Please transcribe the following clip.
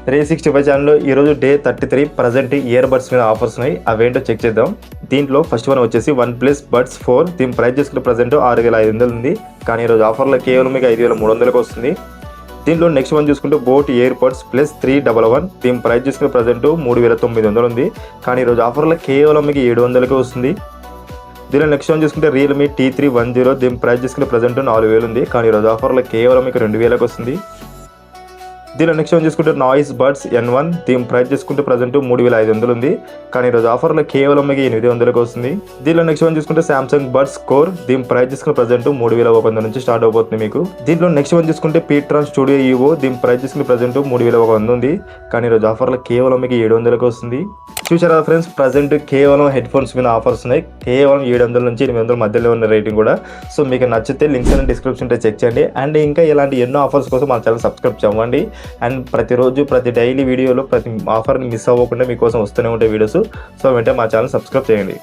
365 ఛానల్లో ఈరోజు day 33 present ear buds మీద ఆఫర్స్ ఉన్నాయి. అవేంటో చెక్ చేద్దాం. దీంట్లో ఫస్ట్ వన్ వచ్చేసి OnePlus Buds 4. దీని ప్రైస్ చేసుకుంటే ప్రజెంట్ 6500 ఉంది. కానీ ఈరోజు ఆఫర్లో కేవలం మీకు 5300కి వస్తుంది. దీంట్లో నెక్స్ట్ వన్ చూసుకుంటే బోట్ ఇయర్ బడ్స్ ప్లస్ 311. దీని ప్రైస్ చేసుకునే ప్రజెంట్ 3900 ఉంది. కానీ ఈరోజు ఆఫర్లో కేవలం మీకు 700కి వస్తుంది. దీనిలో నెక్స్ట్ వన్ చూసుకుంటే రియల్మీ T310. దీని ప్రైస్ చేసుకునే ప్రజెంట్ 4000 ఉంది. కానీ ఈరోజు ఆఫర్లో కేవలం మీకు 2000కి వస్తుంది. దీనిలో నెక్స్ట్ వన్ చూసుకుంటే నాయిస్ బడ్స్ N1. దీని ప్రైస్ చేసుకుంటే ప్రజెంట్ 3500 ఉంది. కానీ ఈరోజు ఆఫర్లో కేవలం మీకు 800కి వస్తుంది. దీనిలో నెక్స్ట్ వన్ చూసుకుంటే సామ్సంగ్ బడ్స్ కోర్. దీని ప్రైస్ చేసుకునే ప్రజెంట్ 3100 నుంచి స్టార్ట్ అయిపోతుంది మీకు. దీంట్లో నెక్స్ట్ వన్ చూసుకుంటే పీట్రాన్ స్టూడియో ఈవో. దీని ప్రైస్ చేసుకునే ప్రజెంట్ 3100 ఉంది. కానీ ఈరోజు ఆఫర్లో కేవలం మీకు 700కి వస్తుంది. చూసారా ఫ్రెండ్స్, ప్రజెంట్ కేవలం హెడ్ ఫోన్స్ మీద ఆఫర్స్ ఉన్నాయి. కేవలం 700 నుంచి 800 మధ్యలో ఉన్న రేటింగ్ కూడా. సో మీకు నచ్చితే లింక్స్ అన్ని డిస్క్రిప్షన్లో చెక్ చేయండి. అండ్ ఇంకా ఇలాంటి ఎన్నో ఆఫర్స్ కోసం మన ఛానల్ సబ్స్క్రైబ్ చేయండి. అండ్ ప్రతిరోజు ప్రతి డైలీ వీడియోలో ప్రతి ఆఫర్ని మిస్ అవ్వకుండా మీకోసం వస్తూనే ఉంటాయి వీడియోస్. సో వెంటనే మా ఛానల్ సబ్స్క్రైబ్ చేయండి.